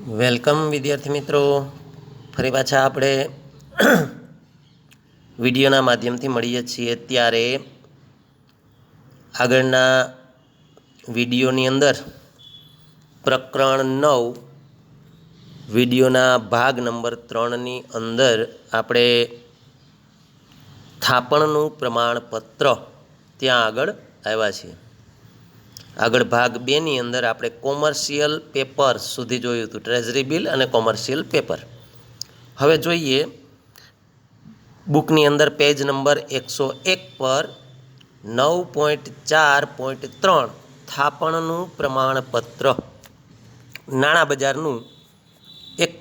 Welcome વિદ્યાર્થી મિત્રો, ફરી પાછા આપણે વિડીયોના માધ્યમથી મળીએ છીએ. ત્યારે આગળના વિડીયોની અંદર પ્રકરણ 9 વિડીયોના ભાગ નંબર 3ની અંદર આપણે થાપણનું પ્રમાણપત્ર ત્યાં આગળ આવ્યા છીએ. આગળ ભાગ 2ની અંદર આપણે કોમર્શિયલ પેપર સુધી જોયું હતું, ટ્રેઝરી બિલ અને કોમર્શિયલ પેપર. હવે જોઈએ બુકની અંદર પેજ નંબર 101 પર 9.4.3 થાપણનું પ્રમાણપત્ર, નાણાં બજારનું એક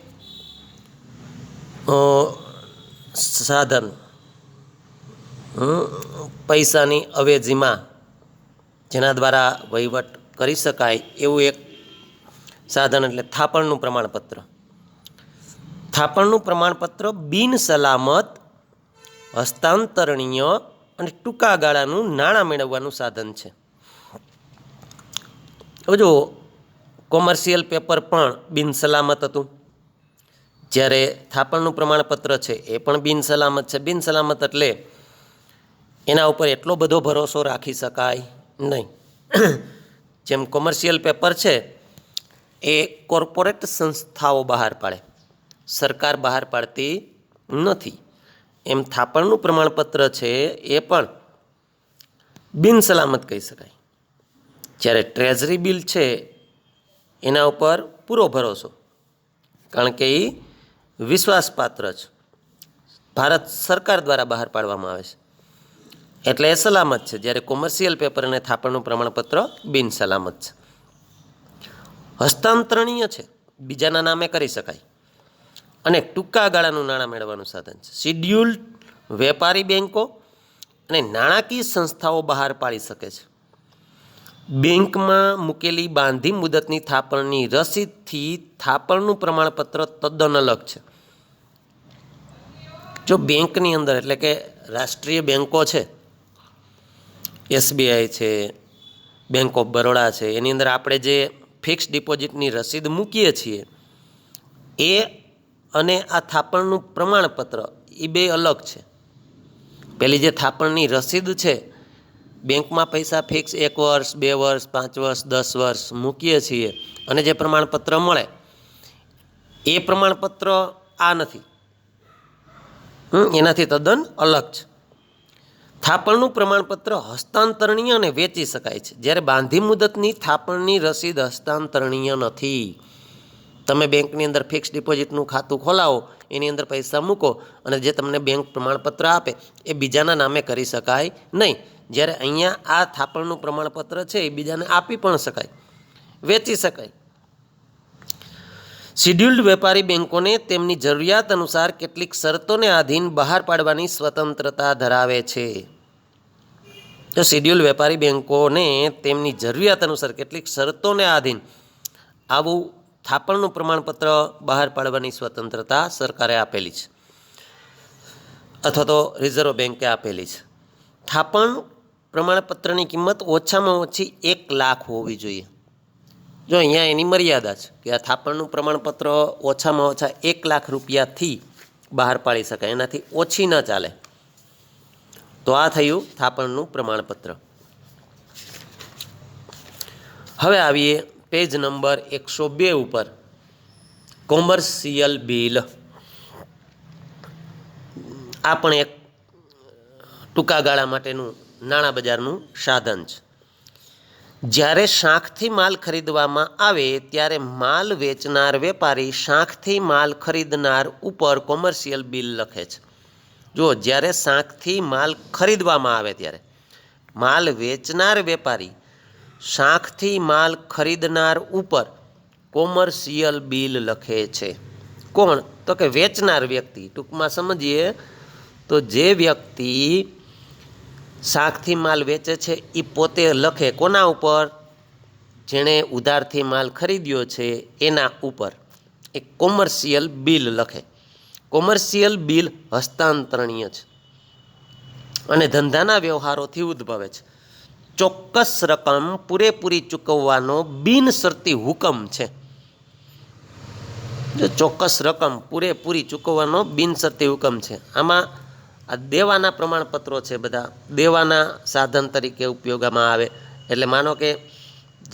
સાધન, પૈસાની અવેજીમાં જેના દ્વારા વહીવટ કરી શકાય એવું એક સાધન એટલે થાપણનું પ્રમાણપત્ર. થાપણનું પ્રમાણપત્ર બિનસલામત, હસ્તાંતરણીય અને ટૂંકા ગાળાનું નાણાં મેળવવાનું સાધન છે. હવે જો કોમર્શિયલ પેપર પણ બિનસલામત હતું, જ્યારે થાપણનું પ્રમાણપત્ર છે એ પણ બિનસલામત છે. બિનસલામત એટલે એના ઉપર એટલો બધો ભરોસો રાખી શકાય નહીં. જેમ કોમર્શિયલ પેપર છે એ કોર્પોરેટ સંસ્થાઓ બહાર પાડે, સરકાર બહાર પાડતી નથી, એમ થાપણનું પ્રમાણપત્ર છે એ પણ બિનસલામત કહી શકાય. જ્યારે ટ્રેઝરી બિલ છે એના ઉપર પૂરો ભરોસો, કારણ કે એ વિશ્વાસપાત્ર છે, ભારત સરકાર દ્વારા બહાર પાડવામાં આવે છે એટલે એ સલામત છે. જ્યારે કોમર્શિયલ પેપર અને થાપણનું પ્રમાણપત્ર બિનસલામત છે. હસ્તાંતરણીય છે, બીજાના નામે કરી શકાય અને ટૂંકા ગાળાનું નાણાં મેળવવાનું સાધન છે. શિડ્યુલ્ડ વેપારી બેન્કો અને નાણાકીય સંસ્થાઓ બહાર પાડી શકે છે. બેંકમાં મૂકેલી બાંધી મુદતની થાપણની રસીદથી થાપણનું પ્રમાણપત્ર તદ્દન અલગ છે. જો બેંકની અંદર એટલે કે રાષ્ટ્રીય બેન્કો છે, SBI છે, બેંક ઓફ બરોડા છે, એની અંદર આપણે જે ફિક્સ ડિપોઝિટની રસીદ મૂકીએ છીએ એ અને આ થાપણનું પ્રમાણપત્ર એ બે અલગ છે. પેલી જે થાપણની રસીદ છે, બેંકમાં પૈસા ફિક્સ 1 વર્ષ 2 વર્ષ 5 વર્ષ 10 વર્ષ મૂકીએ છીએ અને જે પ્રમાણપત્ર મળે એ પ્રમાણપત્ર આ નથી, એનાથી તદ્દન અલગ છે. થાપણનું પ્રમાણપત્ર હસ્તાંતરણીય અને વેચી શકાય છે, જ્યારે બાંધી મુદતની થાપણની રસીદ હસ્તાંતરણીય નથી. તમે બેંકની અંદર ફિક્સ ડિપોઝિટનું ખાતું ખોલાવો, એની અંદર પૈસા મૂકો અને જે તમને બેંક પ્રમાણપત્ર આપે એ બીજાના નામે કરી શકાય નહીં. જ્યારે અહીંયા આ થાપણનું પ્રમાણપત્ર છે એ બીજાને આપી પણ શકાય, વેચી શકાય. શિડ્યુલ્ડ વેપારી બેન્કોને તેમની જરૂરિયાત અનુસાર કેટલીક શરતોને આધીન બહાર પાડવાની સ્વતંત્રતા ધરાવે છે. તો શિડ્યુલ વેપારી બેન્કોને તેમની જરૂરિયાત અનુસાર કેટલીક શરતોને આધીન આવું થાપણનું પ્રમાણપત્ર બહાર પાડવાની સ્વતંત્રતા સરકારે આપેલી છે અથવા તો રિઝર્વ બેન્કે આપેલી છે. થાપણ પ્રમાણપત્રની કિંમત ઓછામાં ઓછી 1 લાખ હોવી જોઈએ. જો અહીંયા એની મર્યાદા છે કે આ થાપણનું પ્રમાણપત્ર ઓછામાં ઓછા 1 લાખ રૂપિયાથી બહાર પાડી શકાય, એનાથી ઓછી ન ચાલે. તો આ થયું થાપણનું પ્રમાણપત્ર. હવે આવીએ પેજ નંબર 102 ઉપર, કોમર્શિયલ બિલ. આ પણ એક ટૂંકા ગાળા માટેનું નાણાં બજારનું સાધન છે. જ્યારે શાંખથી માલ ખરીદવામાં આવે ત્યારે માલ વેચનાર વેપારી શાંખથી માલ ખરીદનાર ઉપર કોમર્શિયલ બિલ લખે છે. જો જ્યારે શાંખથી માલ ખરીદવામાં આવે ત્યારે માલ વેચનાર વેપારી શાંખથી માલ ખરીદનાર ઉપર કોમર્શિયલ બિલ લખે છે. કોણ? તો કે વેચનાર વ્યક્તિ. ટૂંકમાં સમજીએ તો જે વ્યક્તિ શાંખથી માલ વેચે છે એ પોતે લખે કોના ઉપર? જેણે ઉધારથી માલ ખરીદ્યો છે એના ઉપર એક કોમર્શિયલ બિલ લખે. કોમર્શિયલ બિલ હસ્તાંતરણીય છે અને ધંધાના વ્યવહારોથી ઉદ્ભવે છે. ચોક્કસ રકમ પૂરેપૂરી ચૂકવવાનો બિનશરતી હુકમ છે. જો ચોક્કસ રકમ પૂરેપૂરી ચૂકવવાનો બિનશરતી હુકમ છે. આમાં આ દેવાના પ્રમાણપત્રો છે, બધા દેવાના સાધન તરીકે ઉપયોગમાં આવે. એટલે માનો કે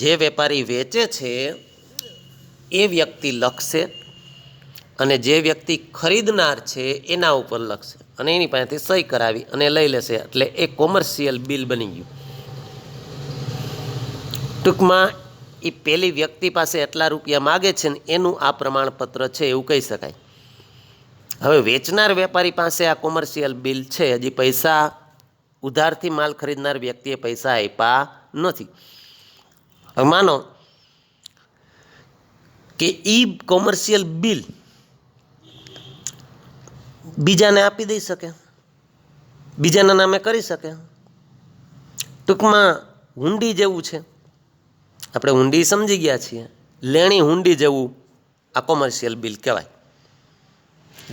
જે વેપારી વેચે છે એ વ્યક્તિ લખશે અને જે વ્યક્તિ ખરીદનાર છે એના ઉપર લખશે અને એની પાસેથી સહી કરાવી અને લઈ લેશે. એટલે એ કોમર્શિયલ બિલ બની ગયું. ટૂંકમાં એ પેલી વ્યક્તિ પાસે એટલા રૂપિયા માગે છે ને એનું આ પ્રમાણપત્ર છે એવું કહી શકાય. હવે વેચનાર વેપારી પાસે આ કોમર્શિયલ બિલ છે, હજી પૈસા ઉધારથી માલ ખરીદનાર વ્યક્તિએ પૈસા આપ્યા નથી. હવે માનો કે ઈ કોમર્શિયલ બિલ બીજાને આપી દઈ શકે, બીજાના નામે કરી શકે. ટૂંકમાં હુંડી જેવું છે. આપણે હુંડી સમજી ગયા છીએ, લેણી હુંડી જેવું આ કોમર્શિયલ બિલ કહેવાય.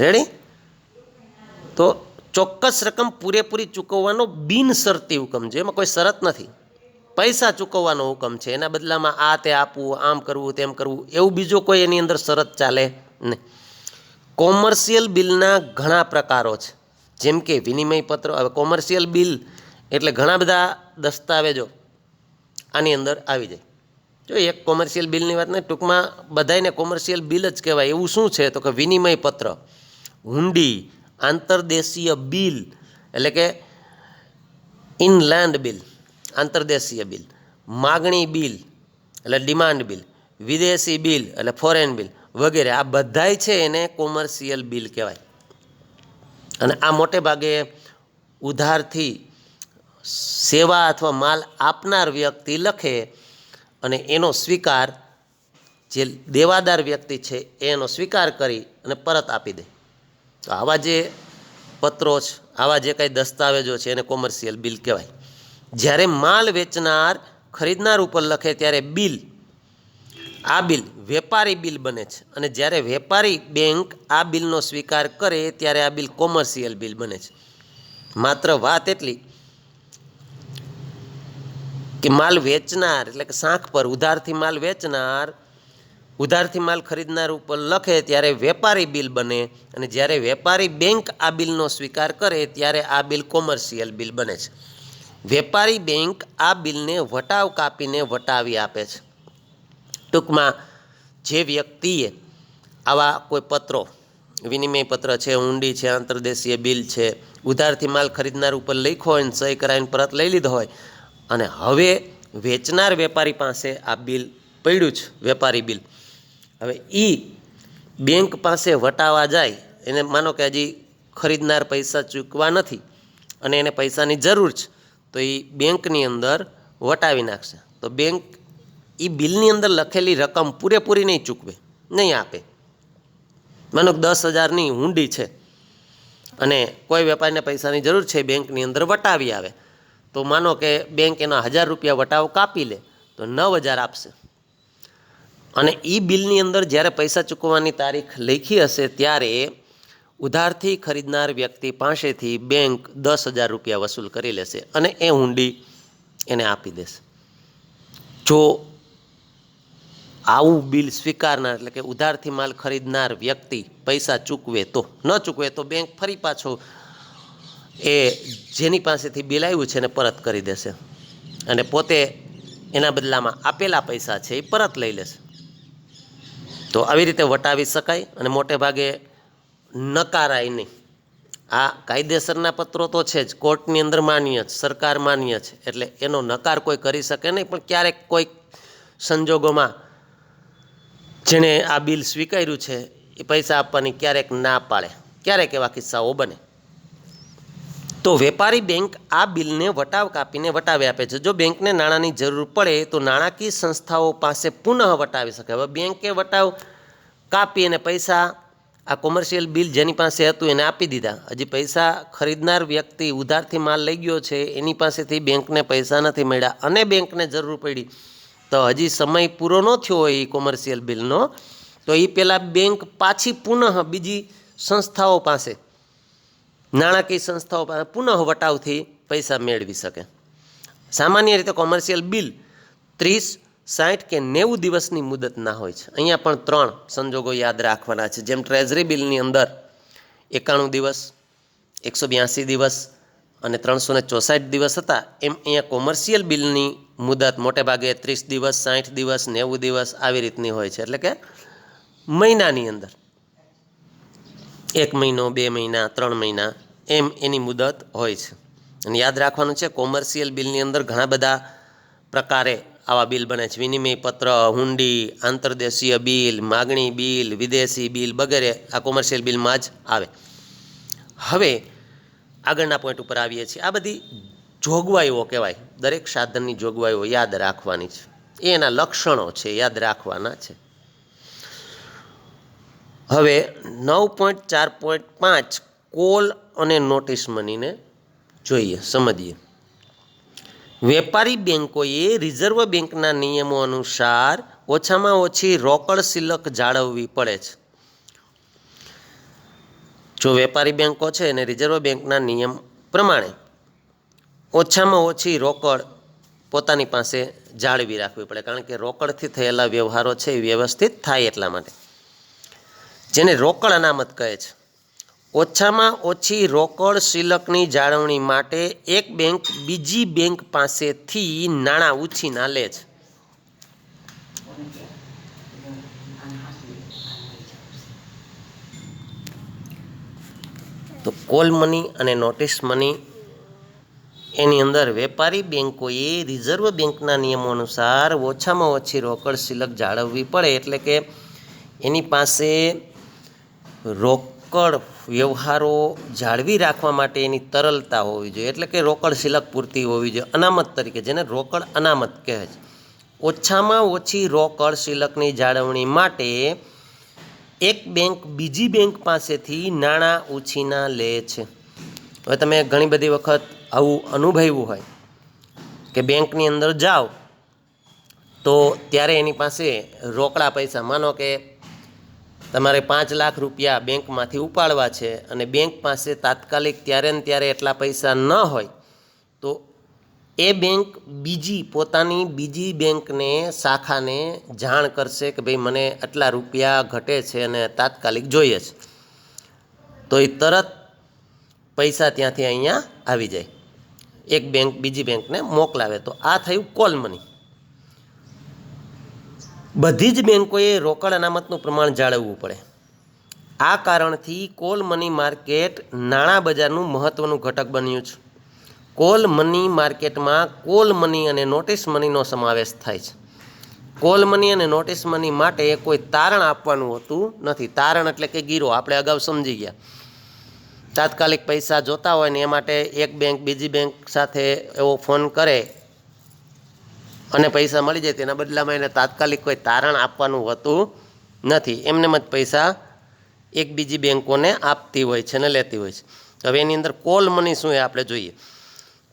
રેડી? તો ચોક્કસ રકમ પૂરેપૂરી ચૂકવવાનો બિનશરતી હુકમ છે, એમાં કોઈ શરત નથી. પૈસા ચૂકવવાનો હુકમ છે, એના બદલામાં આ તે આપવું, આમ કરવું, તેમ કરવું, એવું બીજો કોઈ એની અંદર શરત ચાલે નહીં. કોમર્શિયલ બિલના ઘણા પ્રકારો છે, જેમ કે વિનિમય પત્રો. હવે કોમર્શિયલ બિલ એટલે ઘણા બધા દસ્તાવેજો આની અંદર આવી જાય. જો એક કોમર્શિયલ બિલની વાત નહીં, ટૂંકમાં બધાને કોમર્શિયલ બિલ જ કહેવાય. એવું શું છે તો કે વિનિમય પત્ર, હુંડી, આંતરદેશીય બિલ એટલે કે ઇનલેન્ડ બિલ, આંતરદેશીય બિલ, માગણી બિલ એટલે ડિમાન્ડ બિલ, વિદેશી બિલ એટલે ફોરેન બિલ વગેરે. આ બધાય છે એને કોમર્શિયલ બિલ કહેવાય. અને આ મોટે ભાગે ઉધારથી સેવા અથવા માલ આપનાર વ્યક્તિ લખે અને એનો સ્વીકાર જે દેવાદાર વ્યક્તિ છે એનો સ્વીકાર કરી અને પરત આપી દે. તો આવા જે પત્રો છે, આવા જે કાંઈ દસ્તાવેજો છે એને કોમર્શિયલ બિલ કહેવાય. જ્યારે માલ વેચનાર ખરીદનાર ઉપર લખે ત્યારે બિલ, આ બિલ વેપારી બિલ બને છે. અને જ્યારે વેપારી બેંક આ બિલનો સ્વીકાર કરે ત્યારે આ બિલ કોમર્શિયલ બિલ બને છે. માત્ર વાત એટલી કે માલ વેચનાર એટલે કે સાંખ પર ઉધારથી માલ વેચનાર ઉધારથી માલ ખરીદનાર ઉપર લખે ત્યારે વેપારી બિલ બને, અને જ્યારે વેપારી બેંક આ બિલનો સ્વીકાર કરે ત્યારે આ બિલ કોમર્શિયલ બિલ બને છે. વેપારી બેંક આ બિલને વટાવ કાપીને વટાવી આપે છે. ટૂંકમાં જે વ્યક્તિએ આવા કોઈ પત્રો, વિનિમય પત્ર છે, હુંડી છે, આંતરદેશીય બિલ છે, ઉધારથી માલ ખરીદનાર ઉપર લખ્યો હોય ને સહી કરાવીને પરત લઈ લીધો હોય અને હવે વેચનાર વેપારી પાસે આ બિલ પડ્યું છે, વેપારી બિલ, હવે એ બેંક પાસે વટાવા જાય, એને માનો કે હજી ખરીદનાર પૈસા ચૂકવા નથી અને એને પૈસાની જરૂર છે, તો એ બેંકની અંદર વટાવી નાખશે. તો બેંક એ બિલની અંદર લખેલી રકમ પૂરેપૂરી નહીં ચૂકવે, નહીં આપે. માનો કે 10,000ની હુંડી છે અને કોઈ વેપારીને પૈસાની જરૂર છે, બેંકની અંદર વટાવી આવે, તો માનો કે બેંક એના 1,000 રૂપિયા વટાવ કાપી લે તો 9,000 આપશે. અને એ બિલની અંદર જ્યારે પૈસા ચૂકવવાની તારીખ લખી હશે ત્યારે ઉધારથી ખરીદનાર વ્યક્તિ પાસેથી બેંક 10,000 રૂપિયા વસૂલ કરી લેશે અને એ હુંડી એને આપી દેશે. જો આવું બિલ સ્વીકારનાર એટલે કે ઉધારથી માલ ખરીદનાર વ્યક્તિ પૈસા ચૂકવે તો, ન ચૂકવે તો બેંક ફરી પાછો એ જેની પાસેથી બિલ આવ્યું છે એને પરત કરી દેશે અને પોતે એના બદલામાં આપેલા પૈસા છે એ પરત લઈ લેશે. તો આવી રીતે વટાવી શકાય અને મોટે ભાગે નકારાય નહીં. આ કાયદેસરના પત્રો તો છે જ, કોર્ટની અંદર માન્ય છે, સરકાર માન્ય છે, એટલે એનો નકાર કોઈ કરી શકે નહીં. પણ ક્યારેક કોઈક સંજોગોમાં જેણે આ બિલ સ્વીકાર્યું છે એ પૈસા આપવાની ક્યારેક ના પાડે, ક્યારેક એવા કિસ્સાઓ બને. તો વેપારી બેંક આ બિલને વટાવ કાપીને વટાવી આપે છે. જો બેંકને નાણાંની જરૂર પડે તો નાણાકીય સંસ્થાઓ પાસે પુનઃ વટાવી શકે. હવે બેંકે વટાવ કાપી અને પૈસા આ કોમર્શિયલ બિલ જેની પાસે હતું એને આપી દીધા, હજી પૈસા ખરીદનાર વ્યક્તિ ઉધારથી માલ લઈ ગયો છે એની પાસેથી બેંકને પૈસા નથી મળ્યા અને બેંકને જરૂર પડી, તો હજી સમય પૂરો ન થયો હોય એ કોમર્શિયલ બિલનો, તો એ પહેલાં બેંક પાછી પુનઃ બીજી સંસ્થાઓ પાસે, નાણાકીય સંસ્થાઓ પાસે પુનઃ વટાવથી પૈસા મેળવી શકે. સામાન્ય રીતે કોમર્શિયલ બિલ 30, 60 કે 90 દિવસની મુદતના હોય છે। અહીંયા પણ 3 સંજોગો યાદ રાખવાના છે। જેમ ટ્રેઝરી બિલની અંદર 91 દિવસ, 182 દિવસ અને 364 દિવસ હતા, એમ અહીંયા કોમર્શિયલ બિલની મુદત મોટે ભાગે 30 દિવસ, 60 દિવસ, 90 દિવસ આવી રીતની હોય છે। એટલે કે મહિનાની અંદર 1 મહિનો, 2 મહિના, 3 મહિના એમ એની મુદત હોય છે। અને યાદ રાખવાનું છે, કોમર્શિયલ બિલની અંદર ઘણા બધા પ્રકારે આવા બિલ બને છે। વિનિમય પત્ર, હુંડી, આંતરદેશીય બિલ, માગણી બિલ, વિદેશી બિલ વગેરે આ કોમર્શિયલ બિલમાં જ આવે। હવે આગળના પોઈન્ટ ઉપર આવીએ છીએ। આ બધી જોગવાઈઓ કહેવાય, દરેક સાધનની જોગવાઈઓ યાદ રાખવાની છે, એ એના લક્ષણો છે, યાદ રાખવાના છે। હવે 9.4.5 કોલ અને નોટિસ મનીને જોઈએ, સમજીએ। વેપારી બેંકોએ રિઝર્વ બેંકના નિયમો અનુસાર ઓછામાં ઓછી રોકડ શિલ્લક જાળવવી પડે છે। જો વેપારી બેંકો છે અને રિઝર્વ બેંકના નિયમ પ્રમાણે ઓછામાં ઓછી રોકડ પોતાની પાસે જાળવી રાખવી પડે, કારણ કે રોકડથી થયેલા વ્યવહારો છે એ વ્યવસ્થિત થાય એટલા માટે, જેને રોકડ અનામત કહે છે। ઓછામાં ઓછી રોકડ શિલ્લકની જાળવણી માટે એક બેંક બીજી બેંક પાસેથી નાણાં ઉછીના લે છે। તો કોલ મની અને નોટિસ મની એની અંદર વેપારી બેંકોએ રિઝર્વ બેંકના નિયમો અનુસાર ઓછામાં ઓછી રોકડ શિલ્લક જાળવવી પડે, એટલે કે એની પાસે રોકડ વ્યવહારો જાળવી રાખવા માટે એની તરલતા હોવી જોઈએ, એટલે કે રોકડ શિલ્લક પૂરતી હોવી જોઈએ, અનામત તરીકે, જેને રોકડ અનામત કહે છે। ઓછામાં ઓછી રોકડ શિલ્લકની જાળવણી માટે એક બેંક બીજી બેંક પાસેથી નાણાં ઉછીના લે છે। હવે તમે ઘણી બધી વખત આવું અનુભવ્યું હોય કે બેંકની અંદર જાઓ તો ત્યારે એની પાસે રોકડા પૈસા, માનો કે તમારે 5 લાખ રૂપિયા બેંકમાંથી ઉપાડવા છે અને બેંક પાસે તાત્કાલિક ત્યારે ને ત્યારે એટલા પૈસા ન હોય, તો એ બેંક પોતાની બીજી બેંકને, શાખાને જાણ કરશે કે ભાઈ મને આટલા રૂપિયા ઘટે છે અને તાત્કાલિક જોઈએ છે, તો એ તરત પૈસા ત્યાંથી અહીંયા આવી જાય, એક બેંક બીજી બેંકને મોકલાવે। તો આ થયું કોલ મની। બધી જ બેંકોએ રોકડ અનામતનું પ્રમાણ જાળવવું પડે। આ કારણથી કોલ મની માર્કેટ નાણાં બજારનું મહત્ત્વનું ઘટક બન્યું છે। કોલ મની માર્કેટમાં કોલ મની અને નોટિસ મનીનો સમાવેશ થાય છે। કોલ મની અને નોટિસ મની માટે કોઈ તારણ આપવાનું હોતું નથી। તારણ એટલે કે ગીરો, આપણે અગાઉ સમજી ગયા। તાત્કાલિક પૈસા જોતા હોય ને એ માટે એક બેંક બીજી બેંક સાથે એવો ફોન કરે અને પૈસા મળી જાય, તેના બદલામાં એને તાત્કાલિક કોઈ તારણ આપવાનું હોતું નથી। એમને જ પૈસા એક બીજી બેંકોને આપતી હોય છે અને લેતી હોય છે। હવે એની અંદર કોલ મની શું એ આપણે જોઈએ।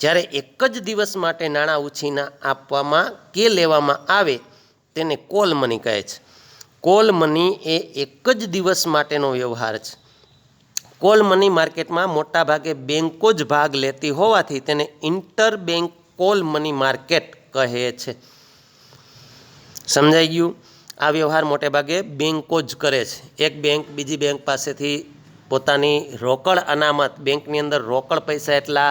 જ્યારે એક જ દિવસ માટે નાણાં ઉછીના આપવામાં કે લેવામાં આવે તેને કોલ મની કહે છે। કોલ મની એ એક જ દિવસ માટેનો વ્યવહાર છે। કોલ મની માર્કેટમાં મોટા ભાગે બેંકો જ ભાગ લેતી હોવાથી તેને inter bank call money market કહે છે। સમજાઈ ગયું? આ વ્યવહાર મોટે ભાગે બેંકો જ કરે છે। એક બેંક બીજી બેંક પાસેથી પોતાની રોકડ અનામત, બેંકની અંદર રોકડ પૈસા એટલા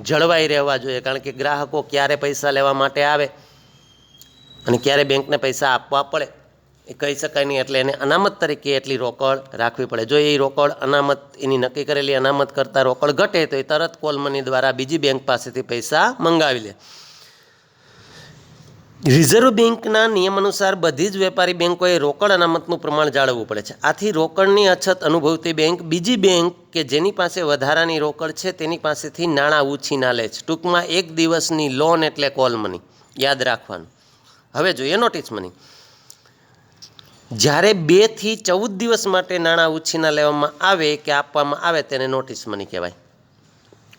જળવાઈ રહેવા જોઈએ, કારણ કે ગ્રાહકો ક્યારે પૈસા લેવા માટે આવે અને ક્યારે બેંકને પૈસા આપવા પડે એ કહી શકાય નહીં, એટલે એને અનામત તરીકે એટલી રોકડ રાખવી પડે। જો એ રોકડ અનામત, એની નક્કી કરેલી અનામત કરતાં રોકડ ઘટે તો એ તરત કોલ મની દ્વારા બીજી બેંક પાસેથી પૈસા મંગાવી લે। રિઝર્વ બેંકના નિયમ અનુસાર બધી જ વેપારી બેંકોએ રોકડ અનામતનું પ્રમાણ જાળવવું પડે છે। આથી રોકડની અછત અનુભવતી બેંક બીજી બેંક કે જેની પાસે વધારાની રોકડ છે તેની પાસેથી નાણાં ઉછીના લે છે। ટૂંકમાં એક દિવસની લોન એટલે કોલ મની, યાદ રાખવાનું। હવે જોઈએ નોટિસ મની। જ્યારે 2 થી 14 દિવસ માટે નાણાં ઉછીના લેવામાં આવે કે આપવામાં આવે તેને નોટિસ મની કહેવાય।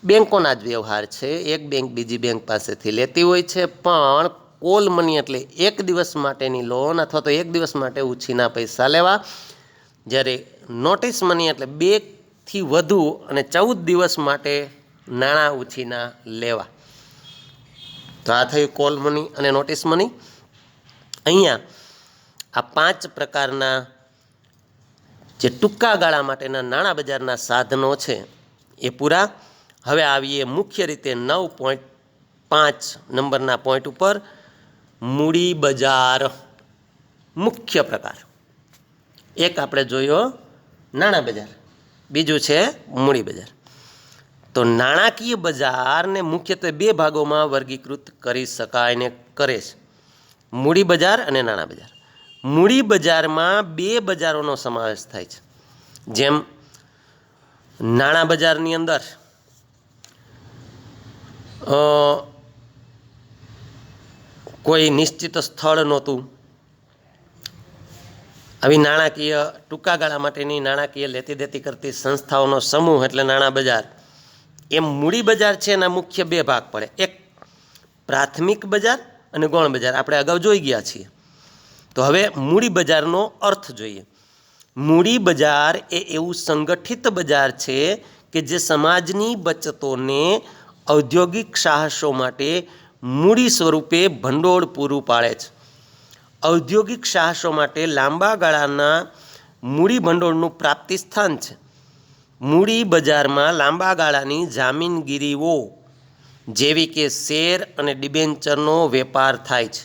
બેંકોના જ વ્યવહાર છે, એક બેંક બીજી બેંક પાસેથી લેતી હોય છે, પણ કોલ મની એટલે એક દિવસ માટેની લોન અથવા તો એક દિવસ માટે ઉછીના પૈસા લેવા, જ્યારે નોટિસ મની એટલે 2 થી વધુ અને 14 દિવસ માટે નાણાં ઉછીના લેવા। તો આ થયું કોલ મની અને નોટિસ મની। અહીંયા આ 5 પ્રકારના જે ટૂંકા ગાળા માટેના નાણાં બજારના સાધનો છે એ પૂરા. હવે આવીએ મુખ્ય રીતે 9.5 નંબરના પોઈન્ટ ઉપર. મૂડી બજાર મુખ્ય પ્રકાર. એક આપણે જોયો નાણાં બજાર, બીજું છે મૂડી બજાર. તો નાણાકીય બજારને મુખ્યત્વે 2 ભાગોમાં વર્ગીકૃત કરી શકાય ને કરે છે, મૂડી બજાર અને નાણાં બજાર. મૂડી બજારમાં 2 બજારોનો સમાવેશ થાય છે. જેમ નાણાં બજારની અંદર કોઈ નિશ્ચિત સ્થળ નહોતું, આવી નાણાકીય ટૂંકા ગાળા માટેની નાણાકીય લેતી દેતી કરતી સંસ્થાઓનો સમૂહ એટલે નાણાં બજાર. એમ મૂડી બજાર છે એના મુખ્ય 2 ભાગ પડે, એક પ્રાથમિક બજાર અને ગૌણ બજાર. આપણે અગાઉ જોઈ ગયા છીએ. તો હવે મૂડી બજારનો અર્થ જોઈએ. મૂડી બજાર એ એવું સંગઠિત બજાર છે કે જે સમાજની બચતોને ઔદ્યોગિક સાહસો માટે મૂડી સ્વરૂપે ભંડોળ પૂરું પાડે છે. ઔદ્યોગિક સાહસો માટે લાંબા ગાળાના મૂડી ભંડોળનું પ્રાપ્તિ સ્થાન છે. મૂડી બજારમાં લાંબા ગાળાની જામીનગીરીઓ જેવી કે શેર અને ડિબેન્ચરનો વેપાર થાય છે.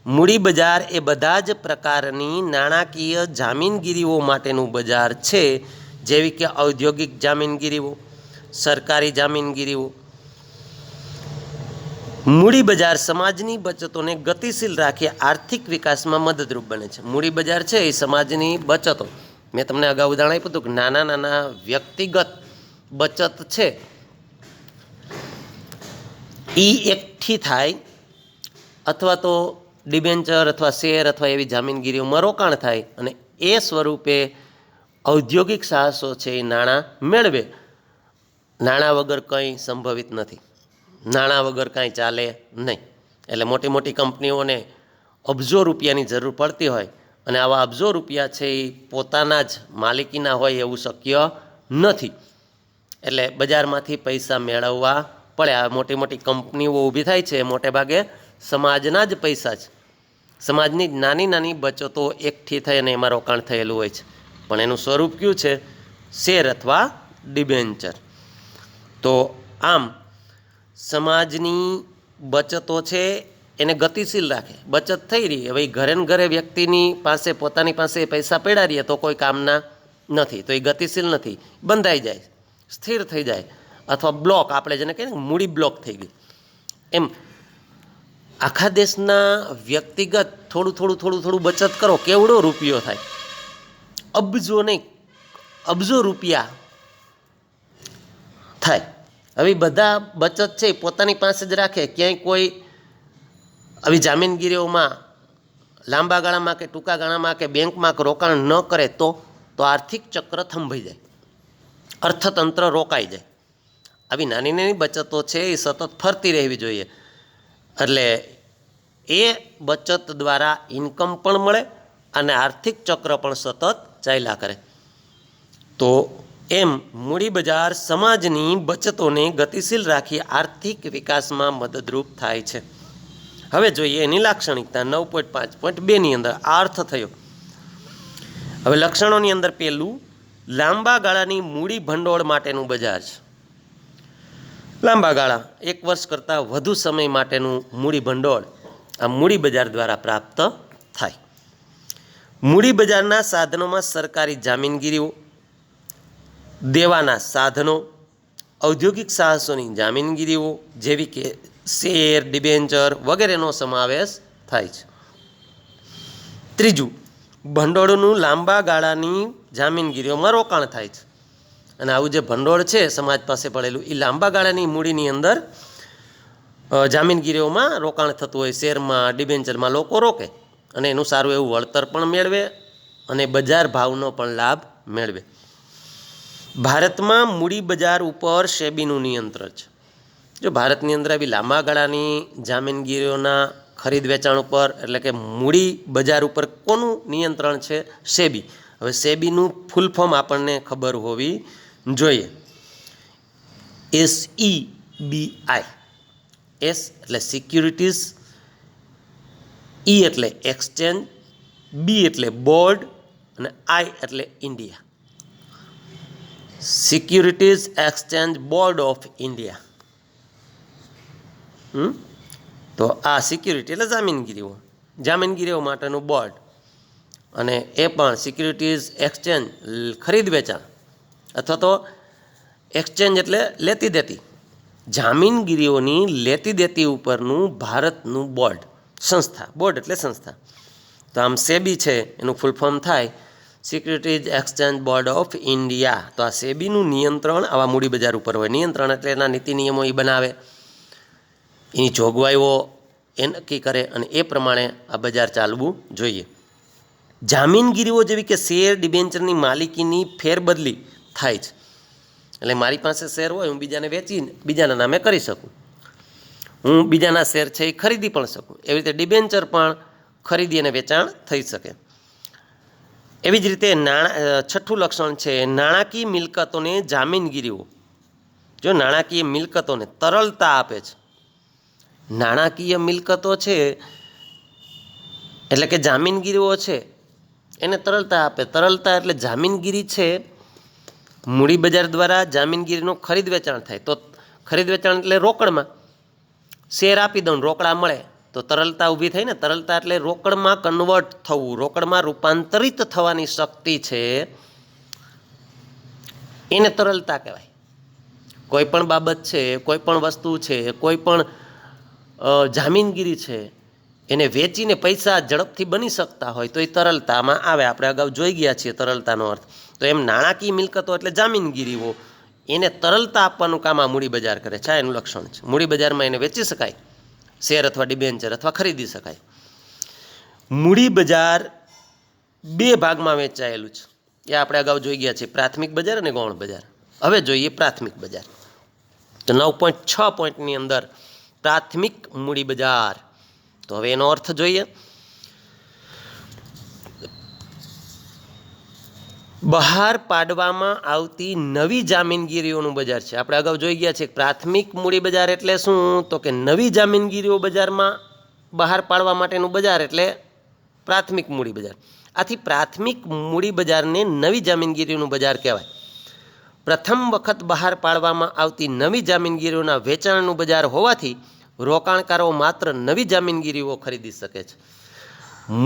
મૂડી બજાર એ બધા જ પ્રકારની નાણાકીય જામીનગીરીઓ માટેનું બજાર છે, જેવી કે ઔદ્યોગિક જામીનગીરીઓ, સરકારી જામીનગીરીઓ. મૂડી બજાર સમાજની બચતોને ગતિશીલ રાખી આર્થિક વિકાસમાં મદદરૂપ બને છે. મૂડી બજાર છે એ સમાજની બચતો, મેં તમને અગાઉ ઉદાહરણ આપ્યું હતું કે નાના નાના વ્યક્તિગત બચત છે એ એકઠી થાય અથવા તો ડિબેન્ચર અથવા શેર અથવા એવી જામીનગીરીઓમાં રોકાણ થાય અને એ સ્વરૂપે ઔદ્યોગિક સાહસો છે એ નાણાં મેળવે. નાણાં વગર કંઈ સંભવિત નથી, નાણાં વગર કાંઈ ચાલે નહીં. એટલે મોટી મોટી કંપનીઓને અબજો રૂપિયાની જરૂર પડતી હોય અને આવા અબજો રૂપિયા છે એ પોતાના જ માલિકીના હોય એવું શક્ય નથી. એટલે બજારમાંથી પૈસા મેળવવા પડે. આ મોટી મોટી કંપનીઓ ઊભી થાય છે મોટે ભાગે સમાજના જ પૈસા છે, સમાજની નાની નાની બચતો એકઠી થઈ અને એમાં રોકાણ થયેલું હોય છે. પણ એનું સ્વરૂપ કયું છે? શેર અથવા ડિબેન્ચર. તો આમ સમાજની બચતો છે એને ગતિશીલ રાખે. બચત થઈ રહી, હવે ઘરે ને ઘરે વ્યક્તિની પાસે પોતાની પાસે પૈસા પડ્યા રહીએ તો કોઈ કામના નથી, તો એ ગતિશીલ નથી, બંધાઈ જાય, સ્થિર થઈ જાય અથવા બ્લોક, આપણે જેને કહીએ ને મૂડી બ્લોક થઈ ગઈ. એમ આખા દેશના વ્યક્તિગત થોડું થોડું થોડું થોડું બચત કરો, કેવડો રૂપિયો થાય? અબજો નહીં, અબજો રૂપિયા થાય. હવે બધા બચત છે પોતાની પાસે જ રાખે, ક્યાંય કોઈ આવી જામીનગીરીઓમાં લાંબા ગાળામાં કે ટૂંકા ગાળામાં કે બેંકમાં રોકાણ ન કરે તો આર્થિક ચક્ર થંભાઈ જાય, અર્થતંત્ર રોકાઈ જાય. આવી નાની નાની બચતો છે એ સતત ફરતી રહેવી જોઈએ. એટલે એ બચત દ્વારા ઇન્કમ પણ મળે અને આર્થિક ચક્ર પણ સતત ચાલ્યા કરે. તો એમ મૂડી બજાર સમાજની બચતોને ગતિશીલ રાખી આર્થિક વિકાસમાં મદદરૂપ થાય છે. હવે જોઈએ એની લાક્ષણિકતા 9.5.2ની અંદર આ અર્થ થયો. હવે લક્ષણોની અંદર પહેલું લાંબા ગાળાની મૂડી ભંડોળ માટેનું બજાર છે. લાંબા ગાળા 1 વર્ષ કરતાં વધુ સમય માટેનું મૂડી ભંડોળ આ મૂડી બજાર દ્વારા પ્રાપ્ત થાય. મૂડી બજારના સાધનોમાં સરકારી જામીનગીરીઓ, દેવાના સાધનો, ઔદ્યોગિક સાહસોની જામીનગીરીઓ જેવી કે શેર, ડિબેન્ચર વગેરેનો સમાવેશ થાય છે. ત્રીજું, ભંડોળનું લાંબા ગાળાની જામીનગીરીઓમાં રોકાણ થાય છે. અને આવું જે ભંડોળ છે સમાજ પાસે પડેલું એ લાંબા ગાળાની મૂડીની અંદર જામીનગીરીઓમાં રોકાણ થતું હોય, શેરમાં, ડિબેન્ચરમાં લોકો રોકે અને એનું સારું એવું વળતર પણ મેળવે અને બજાર ભાવનો પણ લાભ મેળવે. ભારતમાં મૂડી બજાર ઉપર સેબીનું નિયંત્રણ છે. જો ભારતની અંદર આવી લાંબા ગાળાની જામીનગીરીઓના ખરીદ વેચાણ ઉપર એટલે કે મૂડી બજાર ઉપર કોનું નિયંત્રણ છે? સેબી. હવે સેબીનું ફૂલ ફોર્મ આપણને ખબર હોવી જોઈએ. SEBI. S એટલે સિક્યુરિટીઝ ઈ એટલે એક્સચેન્જ, બી એટલે બોર્ડ અને આઈ એટલે India. Securities exchange board of India. તો આ સિક્યુરિટી એટલે જામીનગીરીઓ માટેનું બોર્ડ, અને એ પણ સિક્યુરિટીઝ એક્સચેન્જ ખરીદ વેચાણ અથવા તો એક્સચેન્જ એટલે લેતી દેતી, જામીનગીરીઓની લેતી દેતી ઉપરનું ભારતનું બોર્ડ, સંસ્થા. બોર્ડ એટલે સંસ્થા. તો આમ સેબી છે એનું ફૂલ ફોર્મ થાય securities exchange board of India. તો આ સેબીનું નિયંત્રણ આવા મૂડી બજાર ઉપર હોય. નિયંત્રણ એટલે એના નીતિ નિયમો એ બનાવે, એની જોગવાઈઓ એ નક્કી કરે, અને એ પ્રમાણે આ બજાર ચાલવું જોઈએ. જામીનગીરીઓ જેવી કે શેર, ડિબેન્ચરની માલિકીની ફેરબદલી થાય છે. એટલે મારી પાસે શેર હોય, હું બીજાને વેચીને બીજાના નામે કરી શકું. હું બીજાના શેર છે એ ખરીદી પણ શકું. એવી રીતે ડિબેન્ચર પણ ખરીદી અને વેચાણ થઈ શકે. એવી જ રીતે છઠ્ઠું લક્ષણ છે નાણાકીય મિલકતોને જામીનગીરીઓ. જો નાણાકીય મિલકતોને તરલતા આપે છે. નાણાકીય મિલકતો છે એટલે કે જામીનગીરીઓ છે એને તરલતા આપે. તરલતા એટલે જામીનગીરી છે, મૂડી બજાર દ્વારા જામીનગીરીનું ખરીદ વેચાણ થાય. તો ખરીદ વેચાણ એટલે રોકડમાં શેર આપી દઉં, રોકડા મળે, તો તરલતા ઊભી થઈ ને. તરલતા એટલે રોકડમાં કન્વર્ટ થવું, રોકડમાં રૂપાંતરિત થવાની શક્તિ છે, એને તરલતા કહેવાય. કોઈ પણ બાબત છે, કોઈ પણ વસ્તુ છે, કોઈ પણ જામીનગીરી છે, એને વેચીને પૈસા ઝડપથી બની શકતા હોય તો એ તરલતામાં આવે. આપણે અગાઉ જોઈ ગયા છીએ તરલતાનો અર્થ. તો એમ નાણાકીય મિલકતો એટલે જામીનગીરીઓ, એને તરલતા આપવાનું કામ આ મૂડી બજાર કરે છે. એનું લક્ષણ છે. મૂડી બજારમાં એને વેચી શકાય, શેર અથવા ડિબેન્ચર અથવા ખરીદી શકાય. મૂડી બજાર બે ભાગમાં વેચાયેલું છે. એ આપણે અગાઉ જોઈ ગયા છીએ, પ્રાથમિક બજાર અને ગૌણ બજાર. હવે જોઈએ પ્રાથમિક બજાર. તો 9.6 પોઈન્ટની અંદર પ્રાથમિક મૂડી બજાર. તો હવે એનો અર્થ જોઈએ. બહાર પાડવામાં આવતી નવી જામીનગીરીઓનું બજાર છે. આપણે અગાઉ જોઈ ગયા છે પ્રાથમિક મૂડી બજાર એટલે શું, તો કે નવી જામીનગીરીઓ બજારમાં બહાર પાડવા માટેનું બજાર એટલે પ્રાથમિક મૂડી બજાર. આથી પ્રાથમિક મૂડી બજારને નવી જામીનગીરીઓનું બજાર કહેવાય. પ્રથમ વખત બહાર પાડવામાં આવતી નવી જામીનગીરીઓના વેચાણનું બજાર હોવાથી રોકાણકારો માત્ર નવી જામીનગીરીઓ ખરીદી શકે છે.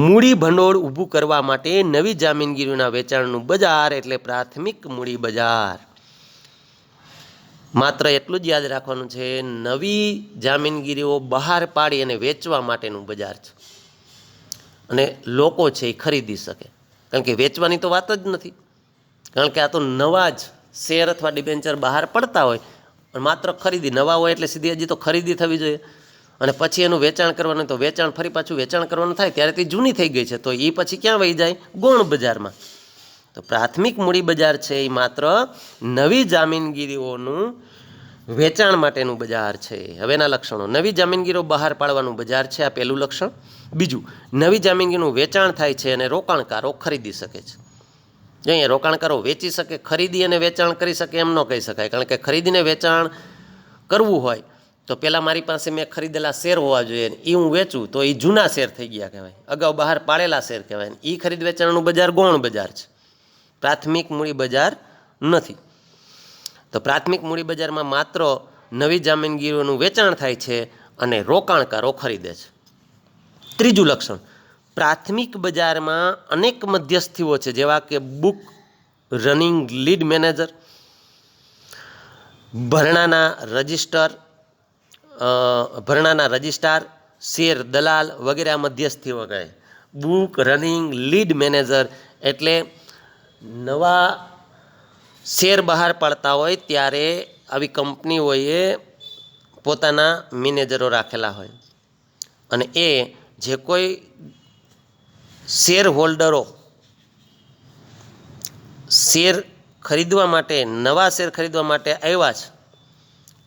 મૂડી ભંડોળ ઊભું કરવા માટે નવી જામીનગીરીઓના વેચાણનું બજાર એટલે પ્રાથમિક મૂડી બજાર. માત્ર એટલું જ યાદ રાખવાનું છે, નવી જામીનગીરીઓ બહાર પાડી અને વેચવા માટેનું બજાર છે, અને લોકો છે એ ખરીદી શકે. કારણ કે વેચવાની તો વાત જ નથી, કારણ કે આ તો નવા જ શેર અથવા ડિબેન્ચર બહાર પડતા હોય, માત્ર ખરીદી. નવા હોય એટલે સીધી હજી તો ખરીદી થવી જોઈએ, અને પછી એનું વેચાણ કરવાનું. તો વેચાણ ફરી પાછું વેચાણ કરવાનું થાય ત્યારે તે જૂની થઈ ગઈ છે, તો એ પછી ક્યાં વહી જાય? ગૌણ બજારમાં. તો પ્રાથમિક મૂડી બજાર છે એ માત્ર નવી જામીનગીરીઓનું વેચાણ માટેનું બજાર છે. હવેના લક્ષણો. નવી જામીનગીરીઓ બહાર પાડવાનું બજાર છે, આ પહેલું લક્ષણ. બીજું, નવી જામીનગીરીનું વેચાણ થાય છે અને રોકાણકારો ખરીદી શકે છે. જો અહીંયા રોકાણકારો વેચી શકે, ખરીદી અને વેચાણ કરી શકે એમ ન કહી શકાય. કારણ કે ખરીદીને વેચાણ કરવું હોય તો પહેલાં મારી પાસે મેં ખરીદેલા શેર હોવા જોઈએ, એ હું વેચું તો એ જૂના શેર થઈ ગયા કહેવાય, અગાઉ બહાર પાડેલા શેર કહેવાય. એ ખરીદ વેચાણનું બજાર ગૌણ બજાર છે, પ્રાથમિક મૂડી બજાર નથી. તો પ્રાથમિક મૂડી બજારમાં માત્ર નવી જામીનગીરીઓનું વેચાણ થાય છે અને રોકાણકારો ખરીદે છે. ત્રીજું લક્ષણ, પ્રાથમિક બજારમાં અનેક મધ્યસ્થીઓ છે, જેવા કે બુક રનિંગ લીડ મેનેજર, ભરણાના રજિસ્ટ્રાર, શેર દલાલ વગેરે આ મધ્યસ્થીઓ કહે. બુક રનિંગ લીડ મેનેજર એટલે નવા શેર બહાર પાડતા હોય ત્યારે આવી કંપનીઓએ પોતાના મેનેજરો રાખેલા હોય, અને એ જે કોઈ શેર હોલ્ડરો શેર ખરીદવા માટે, નવા શેર ખરીદવા માટે આવ્યા છે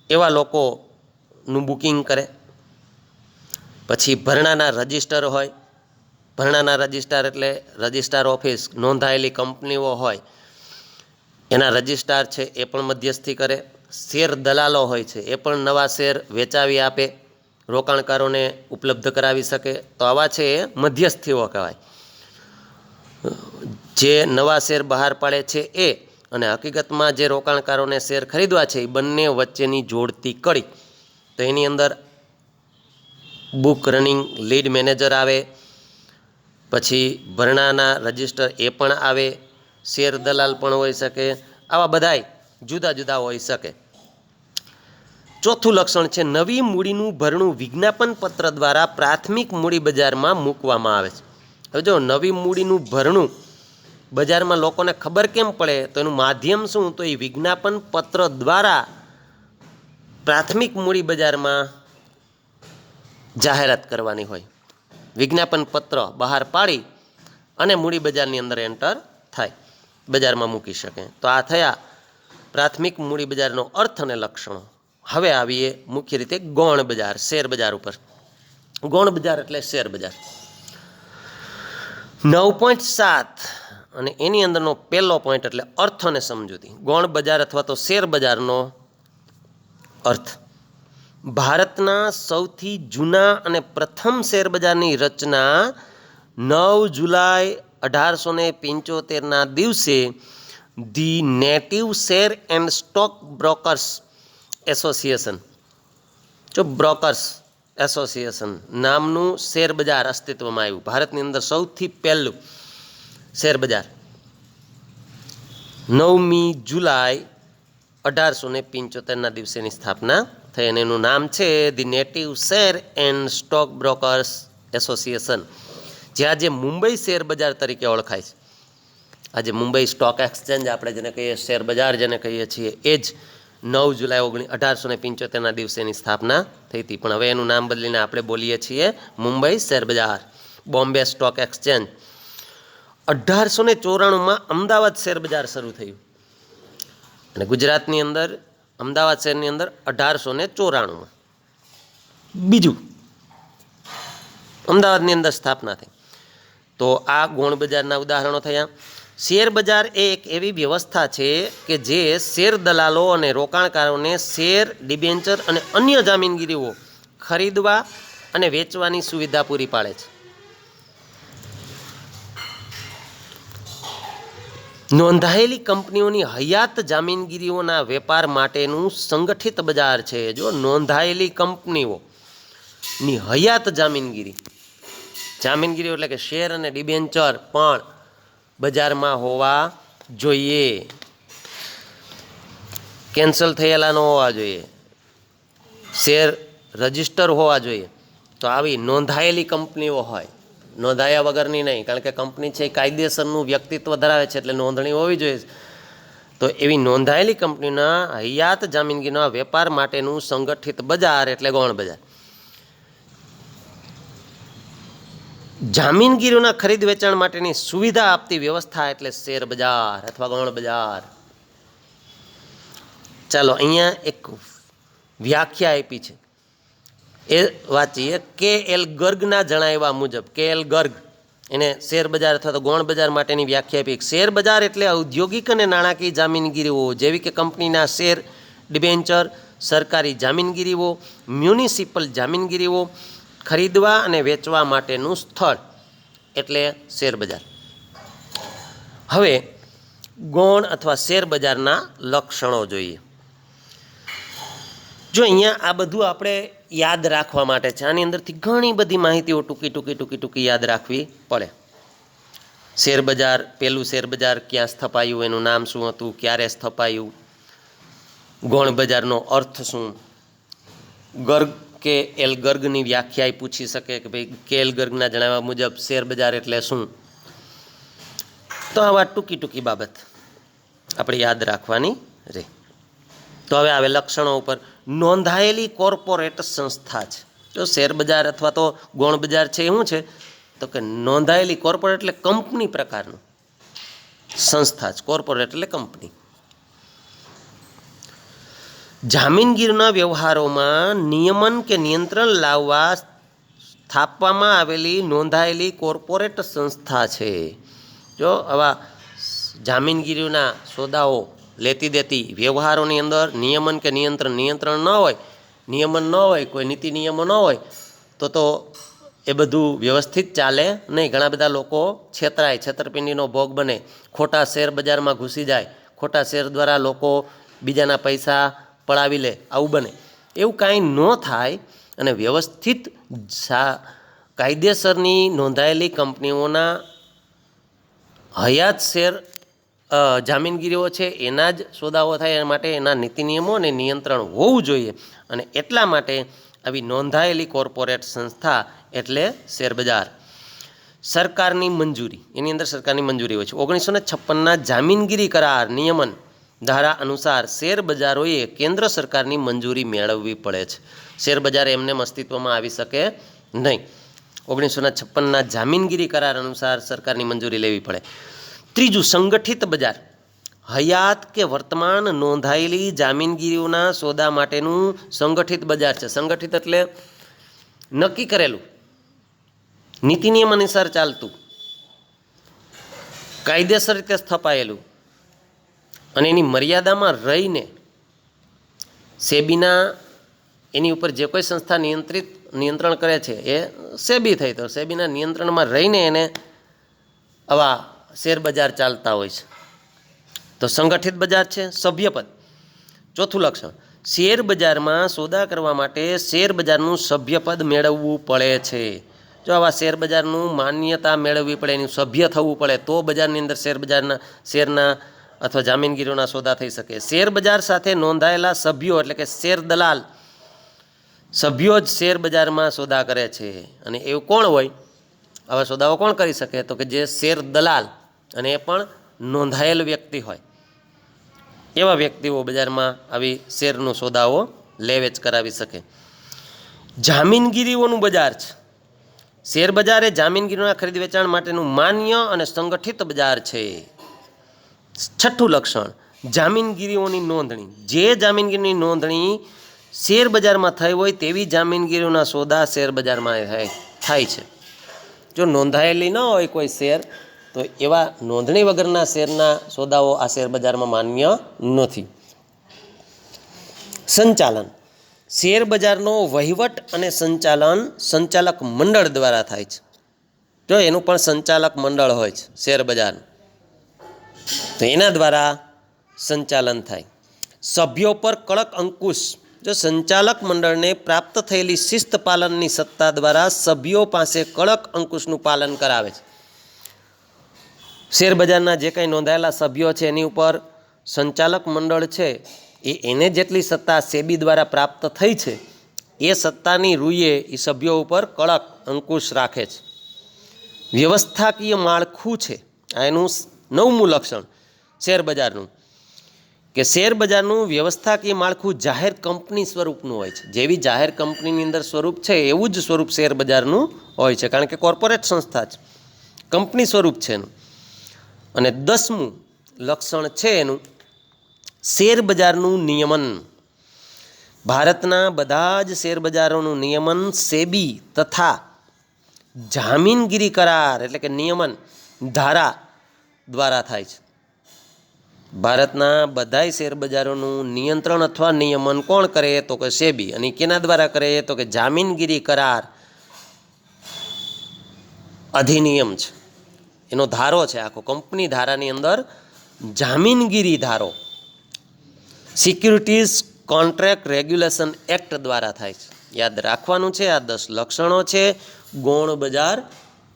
એવા લોકોનું બુકિંગ કરે. પછી ભરણાના રજિસ્ટર હોય. ભરણાના રજિસ્ટ્રાર એટલે રજિસ્ટ્રાર ઓફિસ, નોંધાયેલી કંપનીઓ હોય એના રજિસ્ટ્રાર છે એ પણ મધ્યસ્થી કરે. શેર દલાલો હોય છે, એ પણ નવા શેર વેચાવી આપે રોકાણકારોને ઉપલબ્ધ કરાવી શકે. તો આવા છે એ મધ્યસ્થીઓ કહેવાય. જે નવા શેર બહાર પાડે છે એ અને હકીકતમાં જે રોકાણકારોને શેર ખરીદવા છે એ બંને વચ્ચેની જોડતી કડી. તો એની અંદર બુક રનિંગ લીડ મેનેજર આવે, પછી ભરણાના રજિસ્ટર એ પણ આવે, શેર દલાલ પણ હોઈ શકે. આવા બધાય જુદા જુદા હોઈ શકે. ચોથું લક્ષણ છે નવી મૂડીનું ભરણું વિજ્ઞાપન પત્ર દ્વારા પ્રાથમિક મૂડી બજારમાં મૂકવામાં આવે છે. હવે જો નવી મૂડીનું ભરણું બજારમાં લોકોને ખબર કેમ પડે, તો એનું માધ્યમ શું, તો એ વિજ્ઞાપન પત્ર દ્વારા પ્રાથમિક મૂડી બજારમાં જાહેરાત કરવાની હોય. વિજ્ઞાપન પત્ર બહાર પાડી અને મૂડી બજારની અંદર એન્ટર થાય, બજારમાં મૂકી શકે. તો આ થયા પ્રાથમિક મૂડી બજારનો અર્થ અને લક્ષણો. હવે આવીએ મુખ્ય રીતે ગૌણ બજાર, શેર બજાર ઉપર. ગૌણ બજાર એટલે શેર બજાર. 9.7 અને એની અંદરનો પહેલો પોઈન્ટ એટલે અર્થ અને સમજૂતી. ગૌણ બજાર અથવા તો શેર બજારનો અર્થ. ભારતના સૌથી જૂના અને પ્રથમ શેર બજારની રચના 9 જુલાઈ 1875ના દિવસે the native share and stock brokers association, જો બ્રોકર્સ એસોસિએશન નામનું શેર બજાર અસ્તિત્વમાં આવ્યું. ભારતની અંદર સૌથી પહેલું શેર બજાર 9મી જુલાઈ 1875ના દિવસેની સ્થાપના થઈ અને એનું નામ છે the native share and stock brokers association, જે આજે મુંબઈ શેર બજાર તરીકે ઓળખાય છે. આજે મુંબઈ સ્ટોક એક્સચેન્જ આપણે જેને કહીએ, શેર બજાર જેને કહીએ છીએ, એ જ 9 જુલાઈ 1875ના દિવસેની સ્થાપના થઈ હતી. પણ હવે એનું નામ બદલીને આપણે બોલીએ છીએ મુંબઈ શેર બજાર, બોમ્બે સ્ટોક એક્સચેન્જ. 1894માં અમદાવાદ શેર બજાર શરૂ થયું અને ગુજરાતની અંદર અમદાવાદ શહેરની અંદર 1894માં બીજું અમદાવાદની અંદર સ્થાપના થઈ. તો આ ગૌણ બજારના ઉદાહરણો થયા. શેર બજાર એ એક એવી વ્યવસ્થા છે કે જે શેર દલાલો અને રોકાણકારોને શેર, ડિબેન્ચર અને અન્ય જામીનગીરીઓ ખરીદવા અને વેચવાની સુવિધા પૂરી પાડે છે. નોંધાયેલી કંપનીઓની હયાત જામીનગીરીઓના વેપાર માટેનું સંગઠિત બજાર છે. જો નોંધાયેલી કંપનીઓની હયાત જામીનગીરીઓ એટલે કે શેર અને ડિબેન્ચર પણ બજારમાં હોવા જોઈએ, કેન્સલ થયેલા ન હોવા જોઈએ, શેર રજિસ્ટર હોવા જોઈએ. તો આવી નોંધાયેલી કંપનીઓ હોય, નોંધાયા વગરની નહીં, કારણ કે કંપની છે એ કાયદેસરનું વ્યક્તિત્વ ધરાવે છે એટલે નોંધણી હોવી જોઈએ. તો એવી નોંધાયેલી કંપનીના હયાત જામીનગીરીના વેપાર માટેનું સંગઠિત બજાર એટલે ગૌણ બજાર. જામીનગીરીઓના ખરીદ વેચાણ માટેની સુવિધા આપતી વ્યવસ્થા એટલે શેર બજાર અથવા ગૌણ બજાર. ચાલો અહીંયા એક વ્યાખ્યા આપી છે એ વાંચીએ. કે.એલ. ગર્ગના જણાવ્યા મુજબ, કે.એલ. ગર્ગ એને શેર બજાર અથવા તો ગૌણ બજાર માટેની વ્યાખ્યા આપી. શેર બજાર એટલે ઔદ્યોગિક અને નાણાકીય જામીનગીરીઓ જેવી કે કંપનીના શેર, ડિબેન્ચર, સરકારી જામીનગીરીઓ, મ્યુનિસિપલ જામીનગીરીઓ ખરીદવા અને વેચવા માટેનું સ્થળ એટલે શેર બજાર. હવે ગૌણ અથવા શેર બજારના લક્ષણો જોઈએ. જો અહીંયા આ બધું આપણે યાદ રાખવા માટે છે. આની અંદરથી ઘણી બધી માહિતીઓ ટૂંકી યાદ રાખવી પડે. શેર બજાર, પહેલું શેર બજાર ક્યાં સ્થપાયું, એનું નામ શું હતું, ક્યારે સ્થપાયું, ગૌણ બજારનો અર્થ શું, ગર્ગ કે એલ ગર્ગની વ્યાખ્યા પૂછી શકે કે ભાઈ કે એલ ગર્ગના જણાવ્યા મુજબ શેર બજાર એટલે શું. તો આવા ટૂંકી બાબત આપણે યાદ રાખવાની રહે. તો હવે આવે લક્ષણો ઉપર. નોંધાયેલી કોર્પોરેટ સંસ્થા છે. જો શેર બજાર અથવા તો ગૌણ બજાર છે એ શું છે, તો કે નોંધાયેલી કોર્પોરેટ એટલે કંપની પ્રકારનું સંસ્થા છે. કોર્પોરેટ એટલે કંપની. જામીનગીરીના વ્યવહારોમાં નિયમન કે નિયંત્રણ લાવવા સ્થાપવામાં આવેલી નોંધાયેલી કોર્પોરેટ સંસ્થા છે. જો આવા જામીનગીરીના સોદાઓ, લેતી દેતી વ્યવહારોની અંદર નિયમન કે નિયંત્રણ ન હોય નિયમન ન હોય, કોઈ નીતિ નિયમો ન હોય તો એ બધું વ્યવસ્થિત ચાલે નહીં. ઘણા બધા લોકો છેતરાય, છેતરપિંડીનો ભોગ બને, ખોટા શેર બજારમાં ઘૂસી જાય, ખોટા શેર દ્વારા લોકો બીજાના પૈસા પડાવી લે, આવું બને. એવું કાંઈ ન થાય અને વ્યવસ્થિત કાયદેસરની નોંધાયેલી કંપનીઓના હયાત શેર જામીનગીરીઓ છે એના જ સોદાઓ થાય, એના માટે એના નીતિ નિયમો અને નિયંત્રણ હોવું જોઈએ. અને એટલા માટે આવી નોંધાયેલી કોર્પોરેટ સંસ્થા એટલે શેરબજાર. સરકારની મંજૂરી, એની અંદર સરકારની મંજૂરી હોય છે. 1956ના જામીનગીરી કરાર નિયમન ધારા અનુસાર શેરબજારોએ કેન્દ્ર સરકારની મંજૂરી મેળવવી પડે છે. શેરબજાર એમને અસ્તિત્વમાં આવી શકે નહીં. 1956ના જામીનગીરી કરાર અનુસાર સરકારની મંજૂરી લેવી પડે. ત્રીજું, સંગઠિત બજાર. હયાત કે વર્તમાન નોંધાયેલી જામીનગીરીઓના સોદા માટેનું સંગઠિત બજાર છે. સંગઠિત એટલે નક્કી કરેલું, નીતિ નિયમ અનુસાર ચાલતું, કાયદેસર રીતે સ્થપાયેલું અને એની મર્યાદામાં રહીને સેબીના એની ઉપર જે કોઈ સંસ્થા નિયંત્રણ કરે છે એ સેબી થઈ, તો સેબીના નિયંત્રણમાં રહીને એને આવા શેરબજાર ચાલતા હોય છે. તો સંગઠિત બજાર છે. સભ્યપદ. ચોથું લક્ષણ, શેરબજારમાં સોદા કરવા માટે શેરબજારનું સભ્યપદ મેળવવું પડે છે. જો આવા શેરબજારનું માન્યતા મેળવવી પડે, એનું સભ્ય થવું પડે, તો બજારની અંદર શેરના અથવા જામીનગીરીઓના સોદા થઈ શકે. શેરબજાર સાથે નોંધાયેલા સભ્યો એટલે કે શેર દલાલ સભ્યો જ શેરબજારમાં સોદા કરે છે. અને એવું કોણ હોય, આવા સોદાઓ કોણ કરી શકે, તો કે જે શેર દલાલ અને એ પણ નોંધાયેલ વ્યક્તિ હોય, એવા વ્યક્તિઓ બજારમાં આવી શેરનો સોદાઓ લેવેચ કરાવી શકે. જામીનગીરીઓનું બજાર છે. શેરબજાર એ જામીનગીરીઓના ખરીદ વેચાણ માટેનું માન્ય અને સંગઠિત બજાર છે. છઠ્ઠું લક્ષણ, જામીનગીરીઓની નોંધણી. જે જામીનગીરીની નોંધણી શેરબજારમાં થઈ હોય તેવી જામીનગીરીઓના સોદા શેરબજારમાં થાય છે. જો નોંધાયેલી ન હોય કોઈ શેર, તો એવા નોંધણી વગરના શેરના સોદાઓ આ શેરબજારમાં માન્ય નથી. સંચાલન. શેરબજારનો વહીવટ અને સંચાલન સંચાલક મંડળ દ્વારા થાય છે. જો એનું પણ સંચાલક મંડળ હોય છે શેરબજારનું, તો એના દ્વારા સંચાલન થાય. સભ્યો પર કડક અંકુશ. જો સંચાલક મંડળને પ્રાપ્ત થયેલી શિસ્ત પાલનની સત્તા દ્વારા સભ્યો પાસે કડક અંકુશનું પાલન કરાવે છે. શેરબજારના જે કંઈ નોંધાયેલા સભ્યો છે એની ઉપર સંચાલક મંડળ છે એને જેટલી સત્તા સેબી દ્વારા પ્રાપ્ત થઈ છે એ સત્તાની રૂએ એ સભ્યો ઉપર કડક અંકુશ રાખે છે. વ્યવસ્થાકીય માળખું છે. આ એનું 9મું લક્ષણ શેરબજારનું, કે શેરબજારનું વ્યવસ્થાકીય માળખું જાહેર કંપની સ્વરૂપનું હોય છે. જેવી જાહેર કંપનીની અંદર સ્વરૂપ છે એવું જ સ્વરૂપ શેરબજારનું હોય છે, કારણ કે કોર્પોરેટ સંસ્થા છે, કંપની સ્વરૂપ છે એનું. અને 10મું લક્ષણ છે એનું શેરબજારનું નિયમન. ભારતના બધા જ શેરબજારોનું નિયમન સેબી તથા જામીનગીરી કરાર એટલે કે નિયમન ધારા દ્વારા થાય છે. ભારતના બધાય શેરબજારોનું નિયંત્રણ અથવા નિયમન કોણ કરે, તો કે સેબી. અને કેના દ્વારા કરે, તો કે જામીનગીરી કરાર અધિનિયમ છે, એનો ધારો છે. આખો કંપની ધારાની અંદર જામીનગીરી ધારો સિક્યુરિટીઝ કોન્ટ્રાક્ટ રેગ્યુલેશન એક્ટ દ્વારા થાય છે. યાદ રાખવાનું છે. આ 10 લક્ષણો છે ગૌણ બજાર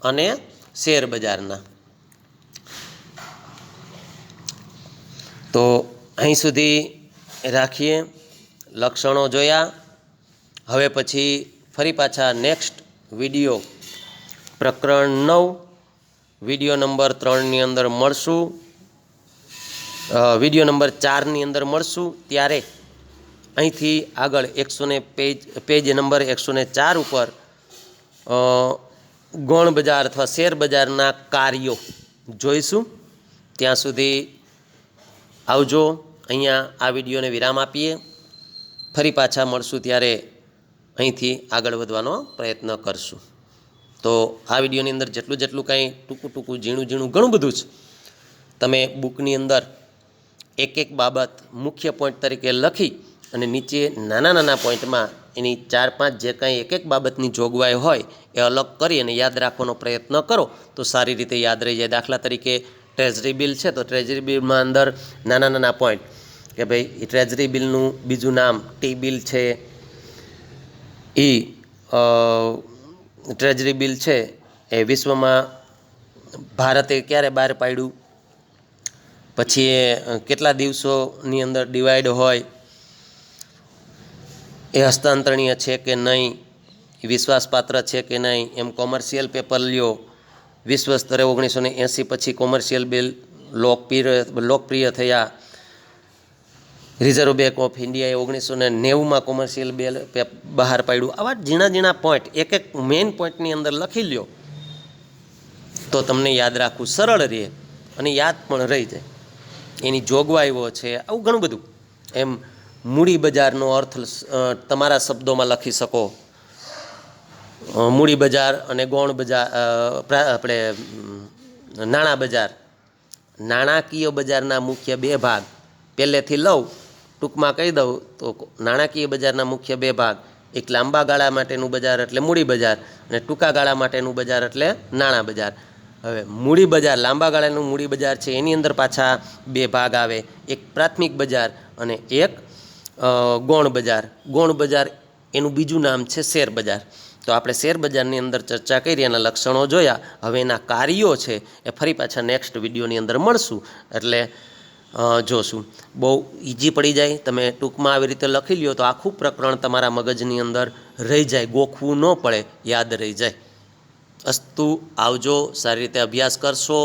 અને શેરબજારના. તો અહીં સુધી રાખીએ. લક્ષણો જોયા. હવે પછી ફરી પાછા નેક્સ્ટ વિડીયો પ્રકરણ 9 વિડીયો નંબર 3ની અંદર મળશું, વિડીયો નંબર 4ની અંદર મળશું. ત્યારે અહીંથી આગળ પેજ નંબર 104 ઉપર ગૌણ બજાર અથવા શેરબજારના કાર્યો જોઈશું. ત્યાં સુધી આવજો. અહીંયા આ વિડીયોને વિરામ આપીએ. ફરી પાછા મળશું ત્યારે અહીંથી આગળ વધવાનો પ્રયત્ન કરશું. તો આ વિડીયોની અંદર જેટલું કાંઈ ટૂંકું ઝીણું ઘણું બધું છે, તમે બુકની અંદર એક બાબત મુખ્ય પોઈન્ટ તરીકે લખી અને નીચે નાના પોઈન્ટમાં એની 4-5 જે કાંઈ એક બાબતની જોગવાઈ હોય એ અલગ કરી અને યાદ રાખવાનો પ્રયત્ન કરો તો સારી રીતે યાદ રહી જાય. દાખલા તરીકે ટ્રેઝરી બિલ છે તો ટ્રેઝરી બિલમાં અંદર નાના પોઈન્ટ કે ભાઈ એ ટ્રેઝરી બિલનું બીજું નામ ટી બિલ છે. એ ટ્રેઝરી બિલ છે એ વિશ્વમાં ભારતે ક્યારે બહાર પાડ્યું, પછી એ કેટલા દિવસોની અંદર ડિવાઈડ હોય, એ હસ્તાંતરણીય છે કે નહીં, વિશ્વાસપાત્ર છે કે નહીં. એમ કોમર્શિયલ પેપર લ્યો, વિશ્વ સ્તરે 1980 પછી કોમર્શિયલ બિલ લોકપ્રિય થયા. રિઝર્વ બેંક ઓફ ઇન્ડિયાએ 1990માં કોમર્શિયલ બિલ બહાર પાડ્યું. આવા ઝીણા પોઈન્ટ એક મેઇન પોઈન્ટની અંદર લખી લ્યો તો તમને યાદ રાખવું સરળ રહે અને યાદ પણ રહી જાય. એની જોગવાઈઓ છે, આવું ઘણું બધું. એમ મૂડી બજારનો અર્થ તમારા શબ્દોમાં લખી શકો. મૂડી બજાર અને ગૌણ બજાર, આપણે નાણાં બજાર. નાણાકીય બજારના મુખ્ય 2 ભાગ પહેલેથી લઉં, ટૂંકમાં કહી દઉં તો નાણાકીય બજારના મુખ્ય 2 ભાગ. એક લાંબા ગાળા માટેનું બજાર એટલે મૂડી બજાર અને ટૂંકા ગાળા માટેનું બજાર એટલે નાણાં બજાર. હવે મૂડી બજાર, લાંબા ગાળાનું મૂડી બજાર છે એની અંદર પાછા 2 ભાગ આવે, એક પ્રાથમિક બજાર અને એક ગૌણ બજાર. ગૌણ બજાર એનું બીજું નામ છે શેર બજાર. તો આપણે શેર બજારની અંદર ચર્ચા કરી, એના લક્ષણો જોયા. હવે એના કાર્યો છે એ ફરી પાછા નેક્સ્ટ વિડીયોની અંદર મળશું એટલે જોશું. બહુ ઇઝી પડી જાય. તમે ટૂંકમાં આવી રીતે લખી લ્યો તો આખું પ્રકરણ તમારા મગજની અંદર રહી જાય, ગોખવું ન પડે, યાદ રહી જાય. અસ્તુ, આવજો, સારી રીતે અભ્યાસ કરશો.